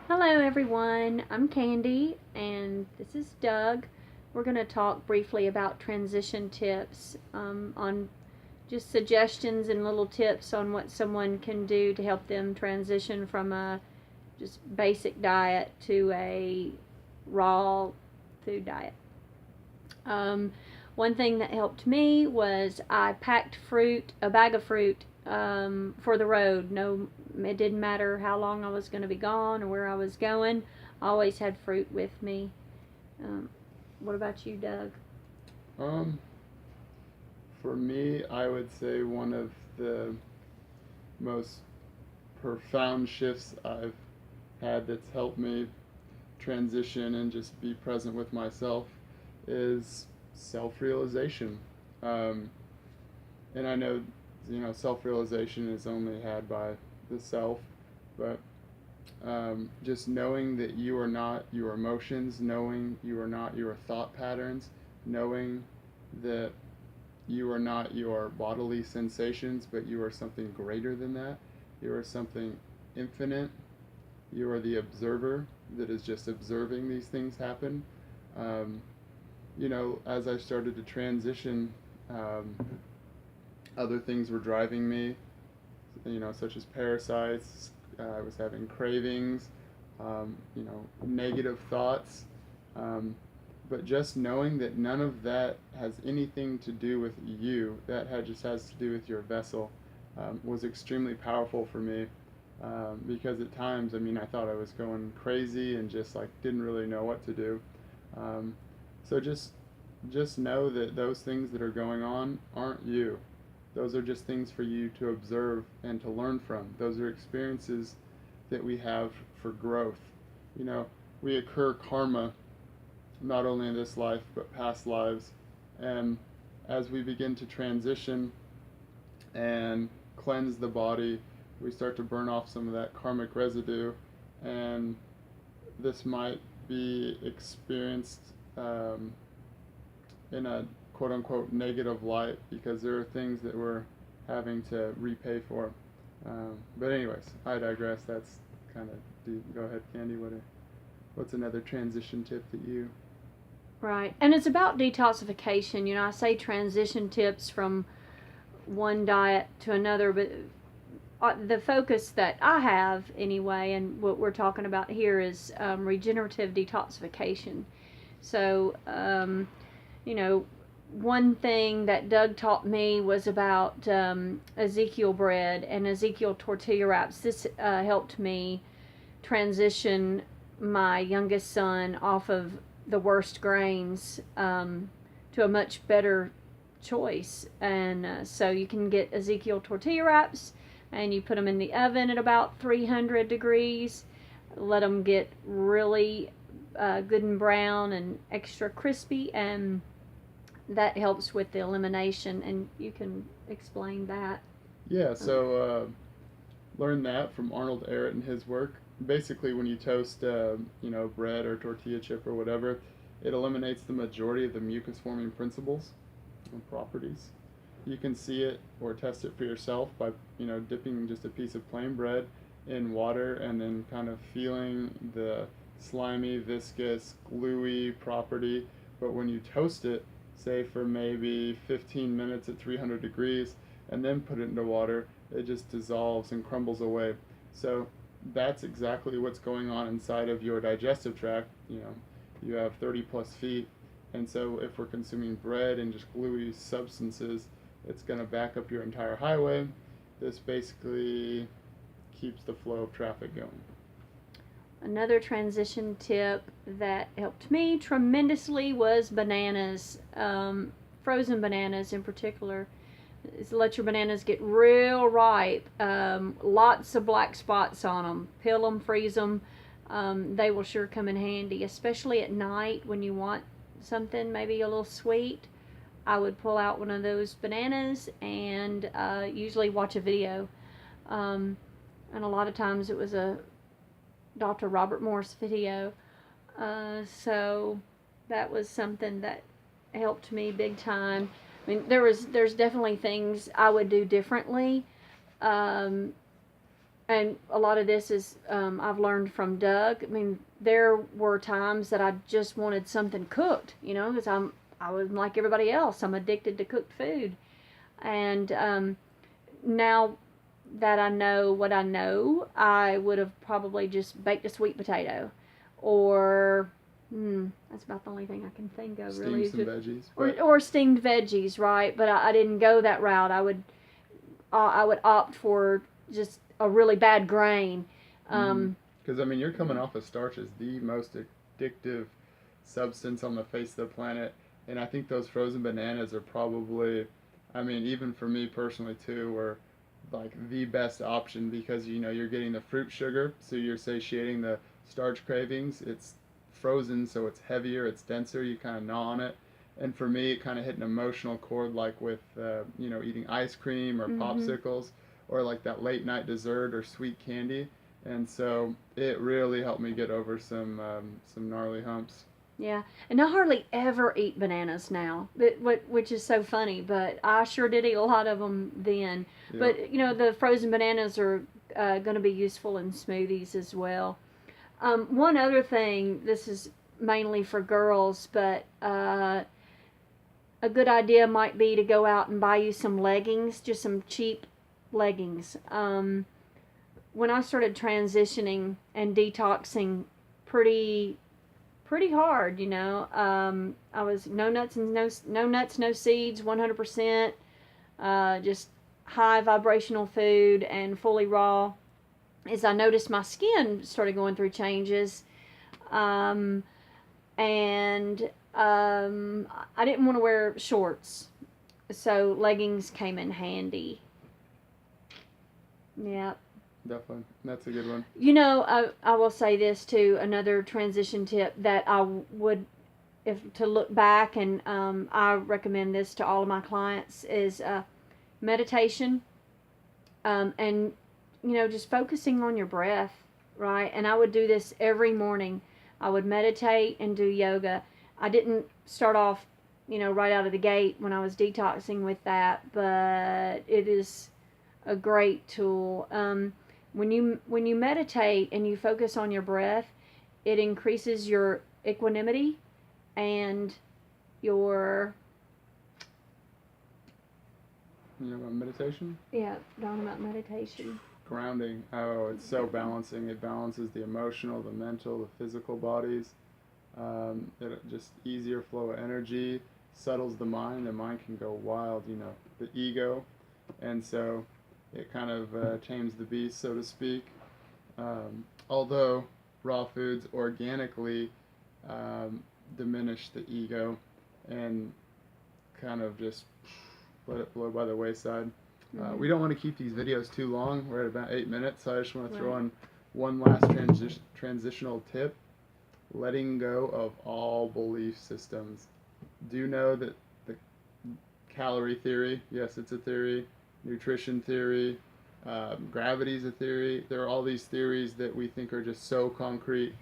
Hello, everyone. I'm Candy, and this is Doug. We're going to talk briefly about transition tips on just suggestions and little tips on what someone can do to help them transition from a just basic diet to a raw food diet. Um, One thing that helped me was I packed a bag of fruit for the road. No, it didn't matter how long I was going to be gone or where I was going. I always had fruit with me. Um, what about you, Doug? Um, for me, I would say one of the most profound shifts I've had that's helped me transition and just be present with myself is self-realization. Um, and I know, self-realization is only had by the self, but just knowing that you are not your emotions, knowing you are not your thought patterns, knowing that you are not your bodily sensations, but you are something greater than that. You are something infinite. You are the observer that is just observing these things happen. Um, as I started to transition, um, other things were driving me, such as parasites. I was having cravings, negative thoughts. Um, but just knowing that none of that has anything to do with you, just has to do with your vessel, was extremely powerful for me. Because at times, I thought I was going crazy and just like didn't really know what to do. Um, so just know that those things that are going on aren't you. Those are just things for you to observe and to learn from. Those are experiences that we have for growth. You know, we occur karma not only in this life but past lives. And as we begin to transition and cleanse the body, we start to burn off some of that karmic residue, and this might be experienced in a quote unquote negative light because there are things that we're having to repay for. But anyways, I digress. That's kind of deep. Go ahead, Candy. What's another transition tip that you? Right. And it's about detoxification. I say transition tips from one diet to another, but the focus that I have anyway, and what we're talking about here is regenerative detoxification. So, you know, one thing that Doug taught me was about Ezekiel bread and Ezekiel tortilla wraps. This helped me transition my youngest son off of the worst grains to a much better choice. And so you can get Ezekiel tortilla wraps and you put them in the oven at about 300 degrees. Let them get really good and brown and extra crispy, and that helps with the elimination. And you can explain that. Yeah, so learned that from Arnold Ehret and his work. Basically, when you toast, bread or tortilla chip or whatever, it eliminates the majority of the mucus-forming principles and properties. You can see it or test it for yourself by, dipping just a piece of plain bread in water and then kind of feeling the slimy, viscous, gluey property. But when you toast it, say for maybe 15 minutes at 300 degrees, and then put it into water, it just dissolves and crumbles away. So that's exactly what's going on inside of your digestive tract. You have 30 plus feet, and so if we're consuming bread and just gluey substances, it's going to back up your entire highway. This basically keeps the flow of traffic going. Another transition tip that helped me tremendously was bananas, frozen bananas in particular. Is let your bananas get real ripe, lots of black spots on them. Peel them, freeze them. They will sure come in handy, especially at night when you want something maybe a little sweet. I would pull out one of those bananas and usually watch a video. And a lot of times it was a Dr. Robert Morse video. So that was something that helped me big time. I mean, there's definitely things I would do differently. Um, and a lot of this is I've learned from Doug. I mean, there were times that I just wanted something cooked, because I was like everybody else. I'm addicted to cooked food, and now that I know what I know, I would have probably just baked a sweet potato, or that's about the only thing I can think of. Steam Really, some veggies. or steamed veggies, right? But I didn't go that route. I would opt for just a really bad grain. Because I mean, you're coming off of starch is the most addictive substance on the face of the planet, and I think those frozen bananas are probably, I mean, even for me personally too, were like the best option because you're getting the fruit sugar, so you're satiating the starch cravings. It's frozen, so it's heavier, it's denser. You kind of gnaw on it, and for me, it kind of hit an emotional chord, like with eating ice cream or popsicles, or like that late night dessert or sweet candy. And so it really helped me get over some gnarly humps. Yeah, and I hardly ever eat bananas now, which is so funny. But I sure did eat a lot of them then. Yep. But the frozen bananas are going to be useful in smoothies as well. One other thing, this is mainly for girls, but a good idea might be to go out and buy you some leggings, just some cheap leggings. When I started transitioning and detoxing pretty hard, I was no nuts and no seeds, 100%, just high vibrational food and fully raw. As I noticed my skin started going through changes, and I didn't want to wear shorts, so leggings came in handy. Yeah. Definitely. That's a good one. I will say this too, another transition tip that I would, if to look back, and I recommend this to all of my clients, is meditation, and just focusing on your breath, right? And I would do this every morning. I would meditate and do yoga. I didn't start off, right out of the gate when I was detoxing with that, but it is a great tool. When you meditate and you focus on your breath, it increases your equanimity and your meditation. Yeah, talking about meditation. Grounding. Oh, it's so balancing. It balances the emotional, the mental, the physical bodies. It just easier flow of energy, settles the mind. The mind can go wild. The ego, and so it kind of tames the beast, so to speak. Although raw foods organically diminish the ego and kind of just let it blow by the wayside. We don't want to keep these videos too long. We're at about 8 minutes, so I just want to throw in one last transitional tip. Letting go of all belief systems. Do you know that the calorie theory, yes, it's a theory, nutrition theory, gravity's a theory. There are all these theories that we think are just so concrete.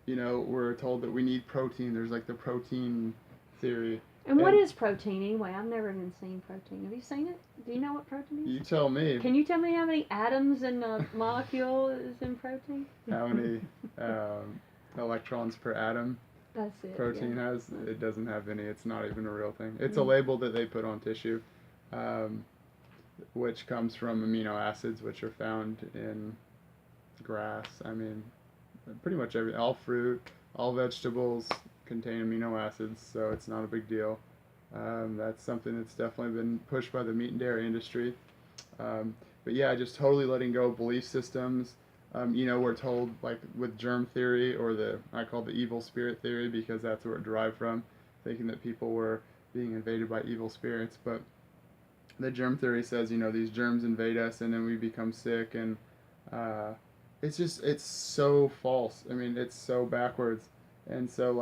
We're told that we need protein. There's like the protein theory. And what is protein anyway? I've never even seen protein. Have you seen it? Do you know what protein is? You tell me. Can you tell me how many atoms in a molecule is in protein? How many electrons per atom? That's it. Protein has? It doesn't have any. It's not even a real thing. It's a label that they put on tissue, which comes from amino acids, which are found in grass. I mean, pretty much all fruit, all vegetables contain amino acids, so it's not a big deal. That's something that's definitely been pushed by the meat and dairy industry. But yeah, just totally letting go of belief systems. We're told, like with germ theory, or I call the evil spirit theory, because that's where it derived from, thinking that people were being invaded by evil spirits. But the germ theory says, these germs invade us and then we become sick, and it's so false. I mean, it's so backwards. And so,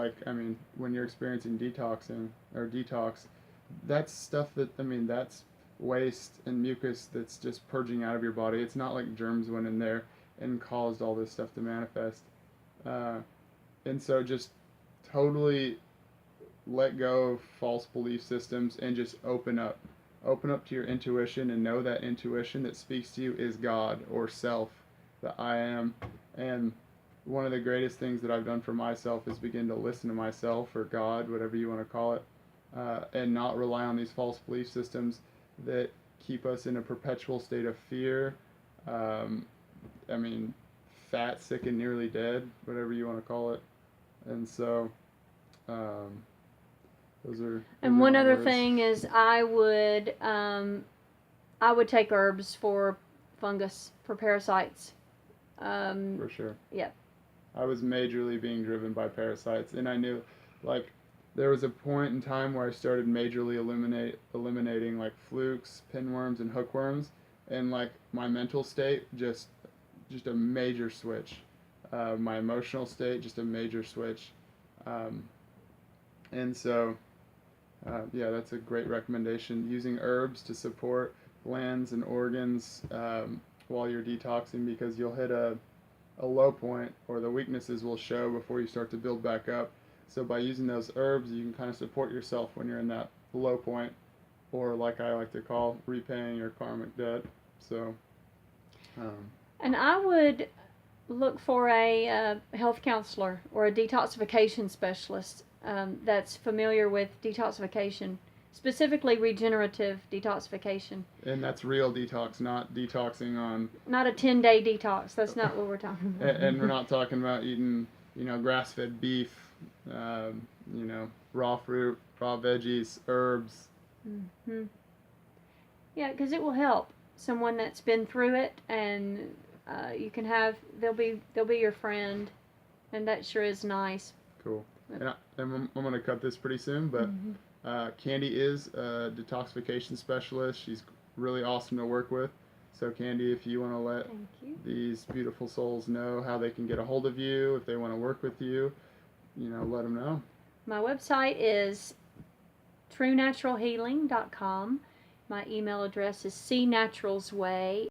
when you're experiencing detox, that's stuff that's waste and mucus that's just purging out of your body. It's not like germs went in there and caused all this stuff to manifest. And so just totally let go of false belief systems and just open up. open up to your intuition and know that intuition that speaks to you is God or self, the I am. And one of the greatest things that I've done for myself is begin to listen to myself or God, whatever you want to call it, and not rely on these false belief systems that keep us in a perpetual state of fear. I mean, fat, sick, and nearly dead, whatever you want to call it. And so, those And are one my other words. thing is I would take herbs for fungus, for parasites. For sure. Yeah. I was majorly being driven by parasites, and I knew, like, there was a point in time where I started majorly eliminating like flukes, pinworms, and hookworms, and like my mental state just a major switch. My emotional state just a major switch, um, and so yeah, that's a great recommendation. Using herbs to support glands and organs while you're detoxing, because you'll hit a low point, or the weaknesses will show before you start to build back up. So by using those herbs, you can kind of support yourself when you're in that low point, or like I like to call, repaying your karmic debt. So, And I would look for a health counselor or a detoxification specialist that's familiar with detoxification, specifically regenerative detoxification. and that's real detox, not detoxing on. Not a 10-day detox. That's not what we're talking about. And we're not talking about eating, grass-fed beef, raw fruit, raw veggies, herbs. Mm-hmm. Yeah, because it will help someone that's been through it, and you can have they'll be your friend, and that sure is nice. Cool. And I'm going to cut this pretty soon, but Candy is a detoxification specialist. She's really awesome to work with. So Candy, if you want to let these beautiful souls know how they can get a hold of you, if they want to work with you, let them know. My website is cnaturalhealing.com. My email address is cnaturalsway